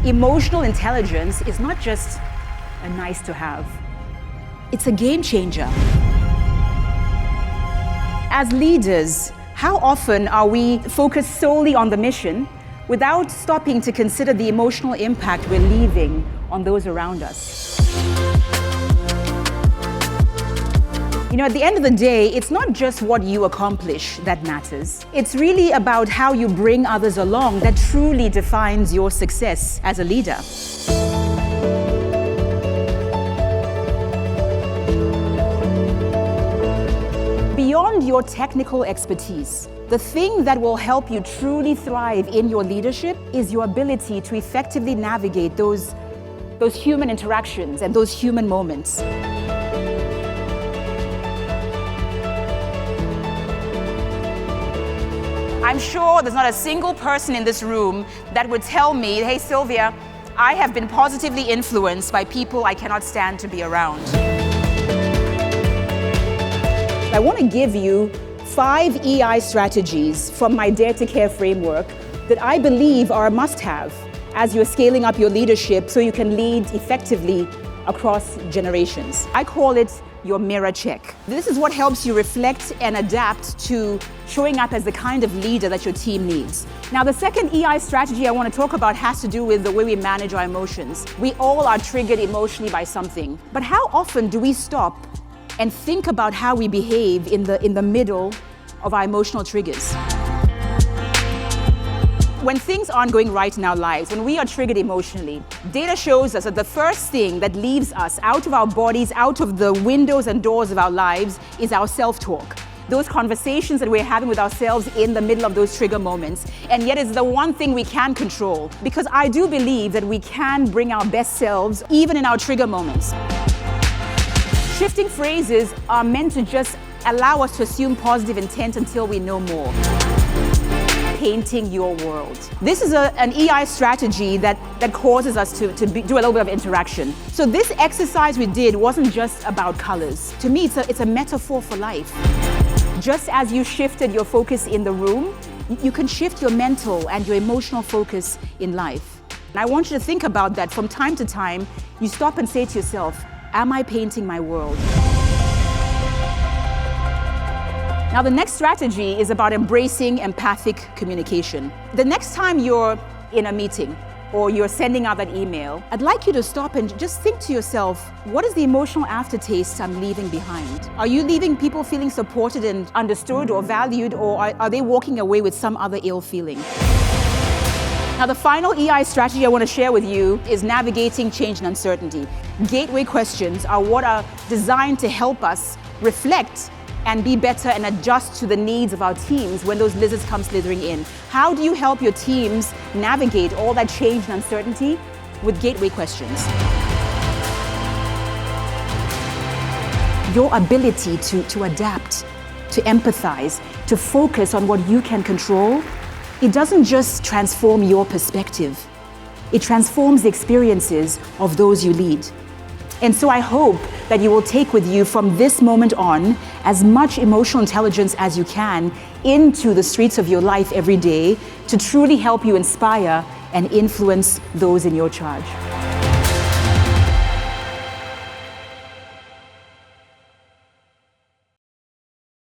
Emotional intelligence is not just a nice to have. It's a game changer. As leaders, how often are we focused solely on the mission without stopping to consider the emotional impact we're leaving on those around us? At the end of the day, it's not just what you accomplish that matters. It's really about how you bring others along that truly defines your success as a leader. Beyond your technical expertise, the thing that will help you truly thrive in your leadership is your ability to effectively navigate those human interactions and those human moments. I'm sure there's not a single person in this room that would tell me, hey Sylvia, I have been positively influenced by people I cannot stand to be around. I want to give you 5 EI strategies from my Dare to Care framework that I believe are a must-have as you're scaling up your leadership so you can lead effectively across generations. I call it your mirror check. This is what helps you reflect and adapt to showing up as the kind of leader that your team needs. Now, the second EI strategy I want to talk about has to do with the way we manage our emotions. We all are triggered emotionally by something, but how often do we stop and think about how we behave in the middle of our emotional triggers? When things aren't going right in our lives, when we are triggered emotionally, data shows us that the first thing that leaves us out of our bodies, out of the windows and doors of our lives, is our self-talk. Those conversations that we're having with ourselves in the middle of those trigger moments. And yet it's the one thing we can control, because I do believe that we can bring our best selves even in our trigger moments. Shifting phrases are meant to just allow us to assume positive intent until we know more. Painting your world. This is an EI strategy that causes us to do a little bit of interaction. So this exercise we did wasn't just about colors. To me, it's a metaphor for life. Just as you shifted your focus in the room, you can shift your mental and your emotional focus in life. And I want you to think about that from time to time. You stop and say to yourself, am I painting my world? Now, the next strategy is about embracing empathic communication. The next time you're in a meeting or you're sending out that email, I'd like you to stop and just think to yourself, what is the emotional aftertaste I'm leaving behind? Are you leaving people feeling supported and understood or valued, or are they walking away with some other ill feeling? Now, the final EI strategy I want to share with you is navigating change and uncertainty. Gateway questions are what are designed to help us reflect and be better and adjust to the needs of our teams when those lizards come slithering in. How do you help your teams navigate all that change and uncertainty? With gateway questions. Your ability to adapt, to empathize, to focus on what you can control, it doesn't just transform your perspective, it transforms the experiences of those you lead. And so I hope that you will take with you from this moment on as much emotional intelligence as you can into the streets of your life every day to truly help you inspire and influence those in your charge.